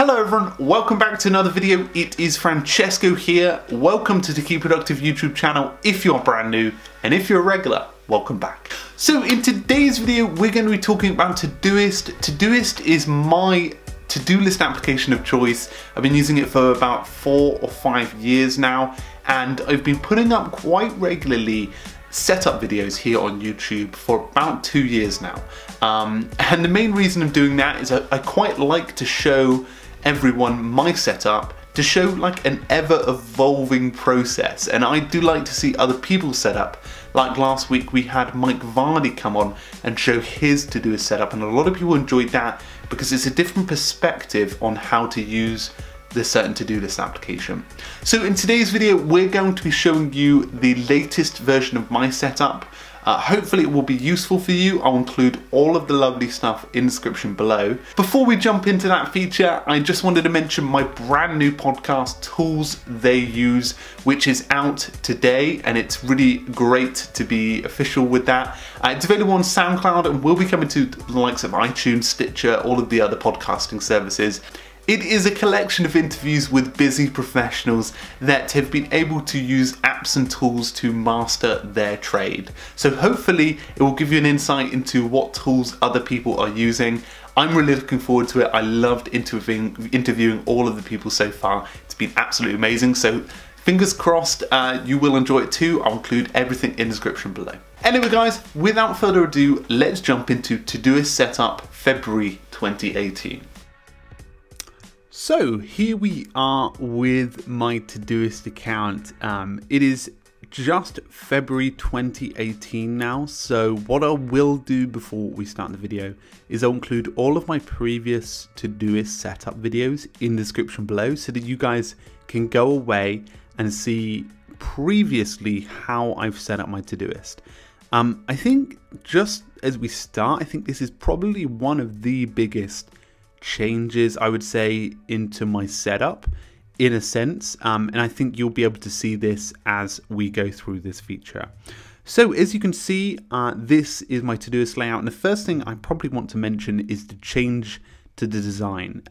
Hello everyone, welcome back to another video. It is Francesco here. Welcome to the Keep Productive YouTube channel if you're brand new, and if you're a regular, welcome back. So in today's video, we're going to be talking about Todoist. Todoist is my to-do list application of choice. I've been using it for about 4 or 5 years now, and I've been putting up quite regularly setup videos here on YouTube for about 2 years now. And the main reason I'm doing that is I quite like to show everyone my setup, to show like an ever evolving process, and I do like to see other people's setup. Like last week we had Mike Vardy come on and show his Todoist setup, and a lot of people enjoyed that because it's a different perspective on how to use the certain to-do list application. So in today's video we're going to be showing you the latest version of my setup. Hopefully it will be useful for you. I'll include all of the lovely stuff in the description below. Before we jump into that feature, I just wanted to mention my brand new podcast, Tools They Use, which is out today, and it's really great to be official with that. It's available on SoundCloud and will be coming to the likes of iTunes, Stitcher, all of the other podcasting services. It is a collection of interviews with busy professionals that have been able to use apps and tools to master their trade. So hopefully it will give you an insight into what tools other people are using. I'm really looking forward to it. I loved interviewing all of the people so far. It's been absolutely amazing. So fingers crossed you will enjoy it too. I'll include everything in the description below. Anyway guys, without further ado, let's jump into Todoist Setup February 2018. So here we are with my Todoist account. It is just February 2018 now, so what I will do before we start the video is I'll include all of my previous Todoist setup videos in the description below so that you guys can go away and see previously how I've set up my Todoist. I think just as we start, I think this is probably one of the biggest changes I would say into my setup in a sense, and I think you'll be able to see this as we go through this feature. So as you can see, this is my Todoist layout, and the first thing I probably want to mention is the change to the design.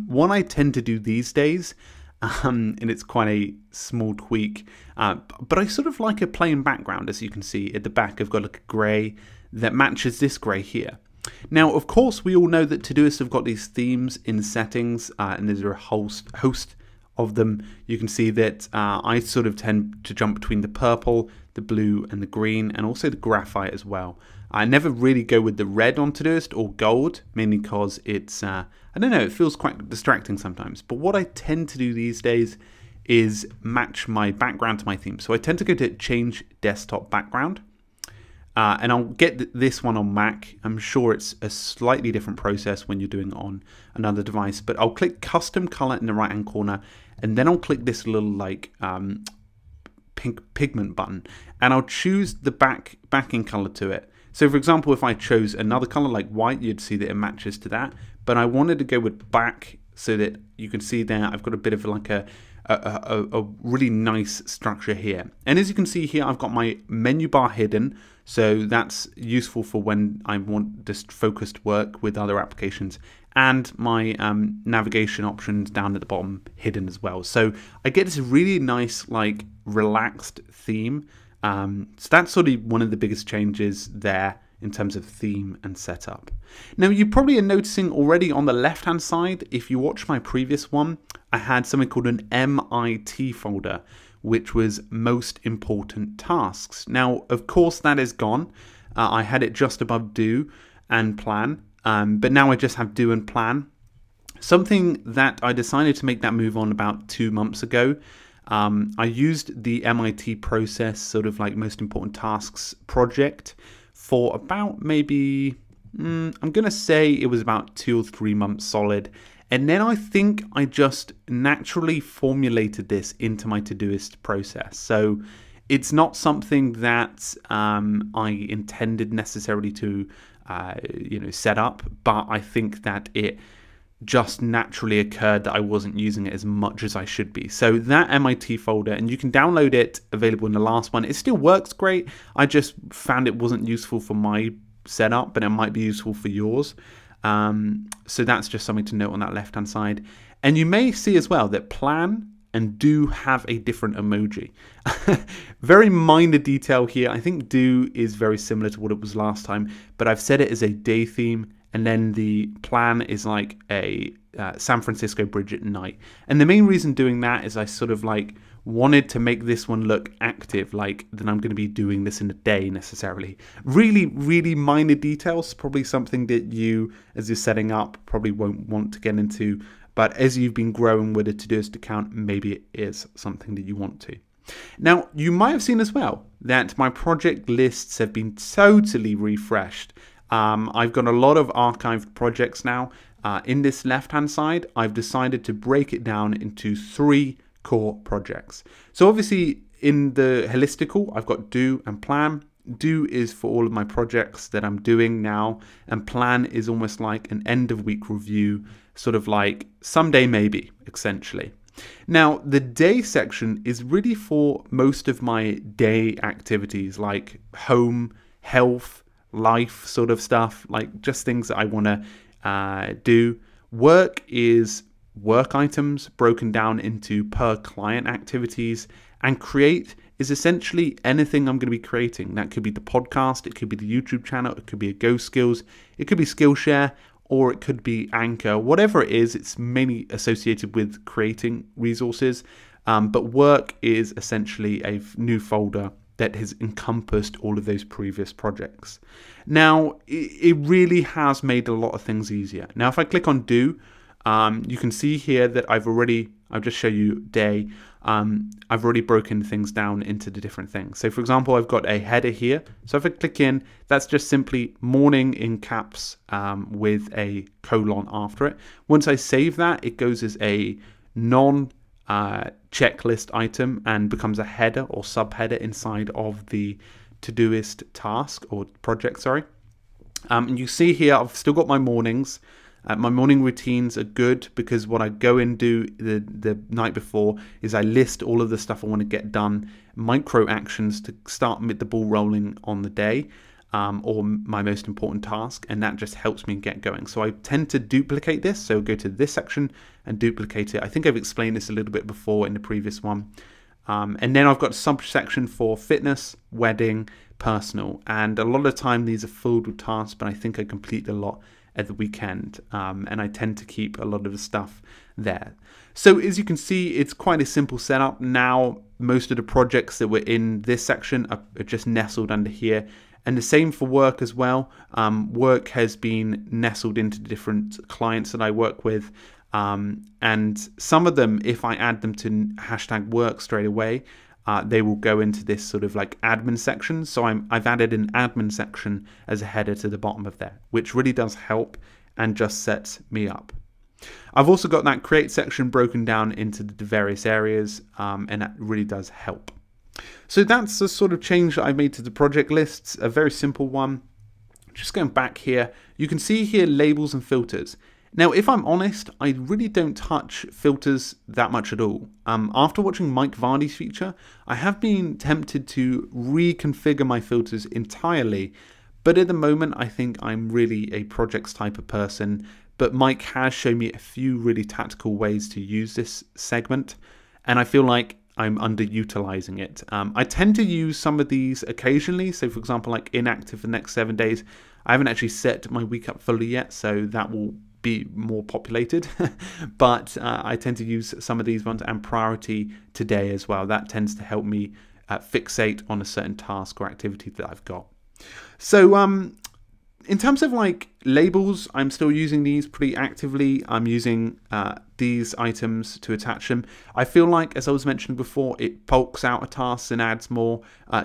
What I tend to do these days, and it's quite a small tweak, but I sort of like a plain background. As you can see at the back, I've got like a grey that matches this grey here. Now, of course, we all know that Todoist have got these themes in settings, and there's a host of them. You can see that I sort of tend to jump between the purple, the blue, and the green, and also the graphite as well. I never really go with the red on Todoist or gold, mainly because it's, I don't know, it feels quite distracting sometimes. But what I tend to do these days is match my background to my theme. So I tend to go to Change Desktop Background. And I'll get this one on Mac. I'm sure it's a slightly different process when you're doing it on another device, but I'll click Custom Color in the right hand corner, and then I'll click this little like pink pigment button, and I'll choose the backing color to it. So for example, if I chose another color like white, you'd see that it matches to that, but I wanted to go with black so that you can see there I've got a bit of like a really nice structure here. And as you can see here, I've got my menu bar hidden, so that's useful for when I want just focused work with other applications, and my navigation options down at the bottom hidden as well. So I get this really nice like relaxed theme. So that's sort of one of the biggest changes there in terms of theme and setup. Now you probably are noticing already on the left hand side, if you watch my previous one, I had something called an MIT folder, which was most important tasks. Now of course that is gone. I had it just above do and plan, but now I just have do and plan. Something that I decided to make that move on about 2 months ago. I used the MIT process, sort of like most important tasks project, for about maybe, I'm going to say it was about 2 or 3 months solid. And then I think I just naturally formulated this into my Todoist process. So it's not something that I intended necessarily to set up, but I think that it just naturally occurred that I wasn't using it as much as I should be. So that MIT folder, and you can download it, available in the last one. It still works great. I just found it wasn't useful for my setup, but it might be useful for yours. So that's just something to note on that left-hand side. And you may see as well that plan and do have a different emoji. Very minor detail here. I think do is very similar to what it was last time, but I've set it as a day theme, and then the plan is like a San Francisco bridge at night. And the main reason doing that is I sort of like wanted to make this one look active, like that I'm going to be doing this in a day necessarily. Really, really minor details, probably something that you, as you're setting up, probably won't want to get into. But as you've been growing with a Todoist account, maybe it is something that you want to. Now, you might have seen as well that my project lists have been totally refreshed. I've got a lot of archived projects now. In this left-hand side, I've decided to break it down into 3 core projects. So obviously in the holistical, I've got do and plan. Do is for all of my projects that I'm doing now, and plan is almost like an end of week review, sort of like someday maybe, essentially. Now, the day section is really for most of my day activities like home, health, life sort of stuff, like just things that I want to do. Work is work items broken down into per client activities, and create is essentially anything I'm going to be creating. That could be the podcast, it could be the YouTube channel, it could be a Go Skills, it could be Skillshare, or it could be Anchor. Whatever it is, it's mainly associated with creating resources. But work is essentially a new folder that has encompassed all of those previous projects. Now, it really has made a lot of things easier. Now, if I click on do, you can see here that I'll just show you day. I've already broken things down into the different things. So for example, I've got a header here. So if I click in, that's just simply morning in caps with a colon after it. Once I save that, it goes as a non-checklist item and becomes a header or subheader inside of the Todoist task or project, sorry. And you see here, I've still got my mornings. My morning routines are good because what I go and do the night before is I list all of the stuff I want to get done, micro actions to start the ball rolling on the day, or my most important task, and that just helps me get going. So I tend to duplicate this, so go to this section and duplicate it. I think I've explained this a little bit before in the previous one. And then I've got a subsection for fitness, wedding, personal, and a lot of the time these are filled with tasks, but I think I complete a lot at the weekend, and I tend to keep a lot of the stuff there. So as you can see, it's quite a simple setup. Now most of the projects that were in this section are just nestled under here, and the same for work as well. Work has been nestled into different clients that I work with, and some of them, if I add them to hashtag work straight away, they will go into this sort of like admin section. So I've added an admin section as a header to the bottom of there, which really does help and just sets me up. I've also got that create section broken down into the various areas, and that really does help. So that's the sort of change that I've made to the project lists, a very simple one. Just going back here, you can see here labels and filters. Now, if I'm honest, I really don't touch filters that much at all. After watching Mike Vardy's feature, I have been tempted to reconfigure my filters entirely, but at the moment, I think I'm really a projects type of person. But Mike has shown me a few really tactical ways to use this segment, and I feel like I'm underutilizing it. I tend to use some of these occasionally. So for example, like inactive for the next 7 days. I haven't actually set my week up fully yet, so that will be more populated. But I tend to use some of these ones, and priority today as well. That tends to help me fixate on a certain task or activity that I've got. So in terms of like labels, I'm still using these pretty actively. I'm using these items to attach them. I feel like, as I was mentioning before, it bulks out a task and adds more,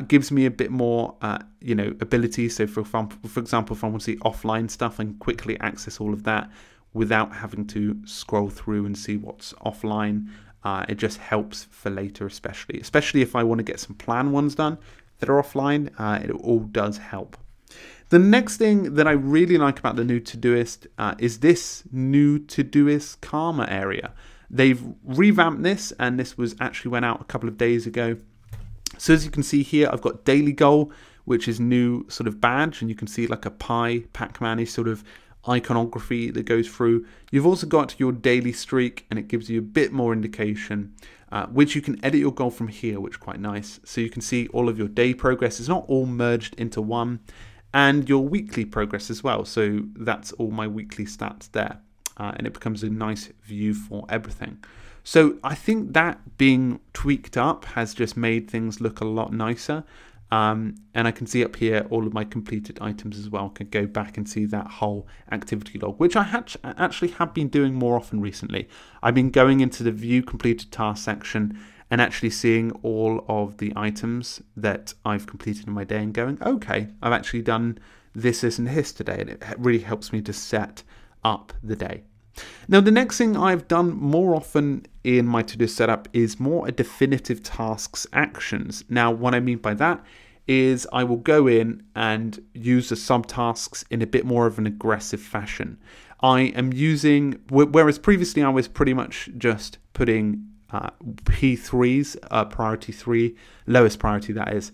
gives me a bit more, ability. So for example, if I want to see offline stuff, I can quickly access all of that without having to scroll through and see what's offline. It just helps for later, especially if I want to get some plan ones done that are offline. It all does help. The next thing that I really like about the new Todoist is this new Todoist Karma area. They've revamped this, and this went out a couple of days ago. So as you can see here, I've got daily goal, which is new sort of badge, and you can see like a pie, Pac-Man is sort of iconography that goes through. You've also got your daily streak, and it gives you a bit more indication, which you can edit your goal from here, which is quite nice. So you can see all of your day progress. It's not all merged into one, and your weekly progress as well. So that's all my weekly stats there, and it becomes a nice view for everything. So I think that being tweaked up has just made things look a lot nicer. And I can see up here all of my completed items as well. I can go back and see that whole activity log, which I actually have been doing more often recently. I've been going into the view completed task section and actually seeing all of the items that I've completed in my day and going, okay, I've actually done this, and this today. And it really helps me to set up the day. Now, the next thing I've done more often in my Todoist setup is more a definitive tasks actions. Now, what I mean by that is I will go in and use the subtasks in a bit more of an aggressive fashion. I am using, whereas previously I was pretty much just putting P3s, priority 3, lowest priority that is,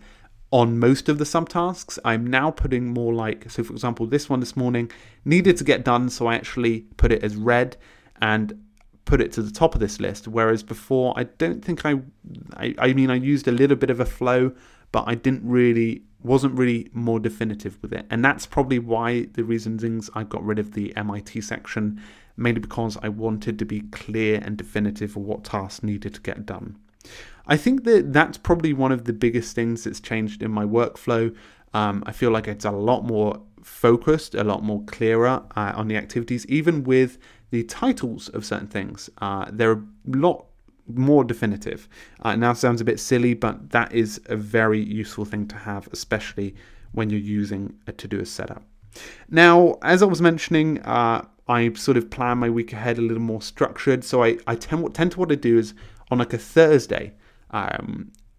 on most of the subtasks. I'm now putting more like, so for example, this one this morning needed to get done, so I actually put it as red and put it to the top of this list, whereas before I don't think I mean I used a little bit of a flow, but I wasn't really more definitive with it. And that's probably why the reasons I got rid of the MIT section, mainly because I wanted to be clear and definitive of what tasks needed to get done. I think that that's probably one of the biggest things that's changed in my workflow. I feel like it's a lot more focused, a lot more clearer on the activities, even with the titles of certain things. They're a lot more definitive. It now sounds a bit silly, but that is a very useful thing to have, especially when you're using a Todoist setup. Now, as I was mentioning, I sort of plan my week ahead a little more structured. So I tend to what I do is on like a Thursday,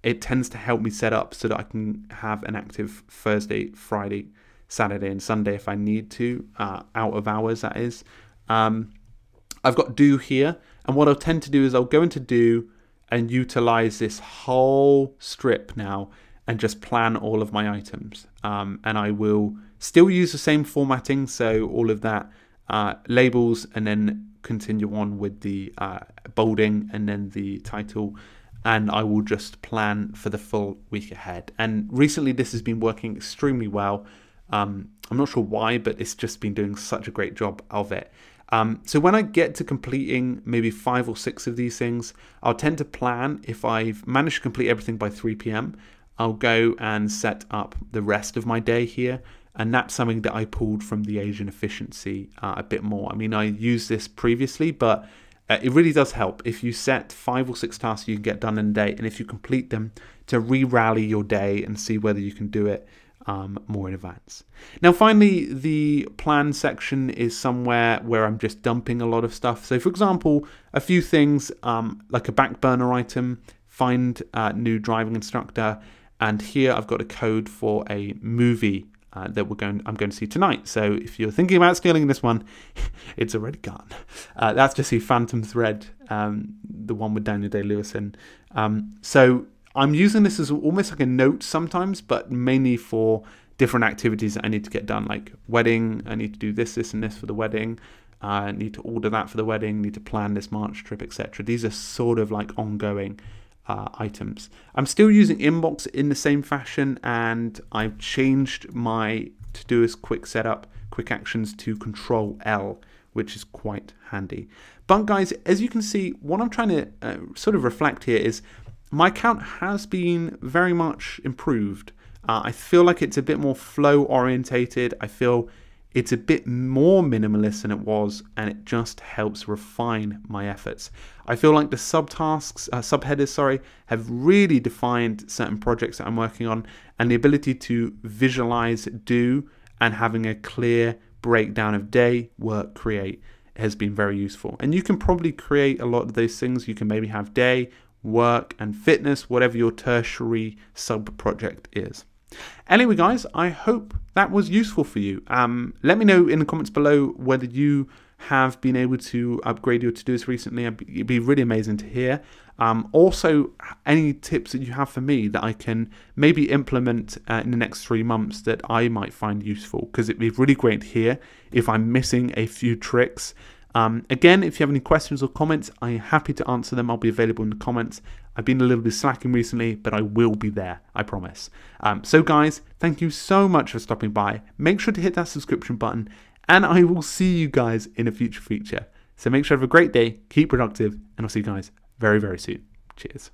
it tends to help me set up so that I can have an active Thursday, Friday, Saturday and Sunday if I need to, out of hours that is. I've got do here, and what I'll tend to do is I'll go into do and utilize this whole strip now and just plan all of my items. And I will still use the same formatting, so all of that labels, and then continue on with the bolding and then the title, and I will just plan for the full week ahead. And recently this has been working extremely well. I'm not sure why, but it's just been doing such a great job of it. So when I get to completing maybe 5 or 6 of these things, I'll tend to plan, if I've managed to complete everything by 3 p.m, I'll go and set up the rest of my day here. And that's something that I pulled from the Asian efficiency a bit more. I mean, I used this previously, but it really does help if you set 5 or 6 tasks you can get done in a day, and if you complete them, to re-rally your day and see whether you can do it more in advance. Now, finally, the plan section is somewhere where I'm just dumping a lot of stuff. So, for example, a few things like a back burner item, find a new driving instructor, and here I've got a code for a movie that I'm going to see tonight. So if you're thinking about stealing this one, it's already gone. That's to see Phantom Thread, the one with Daniel Day-Lewis in. So I'm using this as almost like a note sometimes, but mainly for different activities that I need to get done, like wedding. I need to do this, and this for the wedding. I need to order that for the wedding, need to plan this March trip, etc. These are sort of like ongoing items. I'm still using Inbox in the same fashion, and I've changed my Todoist quick setup, quick actions to Control L, which is quite handy. But guys, as you can see, what I'm trying to sort of reflect here is my account has been very much improved. I feel like it's a bit more flow orientated. I feel it's a bit more minimalist than it was, and it just helps refine my efforts. I feel like the subheaders, have really defined certain projects that I'm working on, and the ability to visualize, do, and having a clear breakdown of day, work, create has been very useful. And you can probably create a lot of those things. You can maybe have day, work, and fitness, whatever your tertiary sub project is. Anyway, guys, I hope that was useful for you. Let me know in the comments below whether you have been able to upgrade your Todoist recently, it'd be really amazing to hear. Also, any tips that you have for me that I can maybe implement in the next 3 months that I might find useful, because it'd be really great to hear if I'm missing a few tricks. Again, if you have any questions or comments, I'm happy to answer them. I'll be available in the comments. I've been a little bit slacking recently, but I will be there, I promise. So guys, thank you so much for stopping by. Make sure to hit that subscription button, and I will see you guys in a future feature. So make sure to have a great day, keep productive, and I'll see you guys very, very soon. Cheers.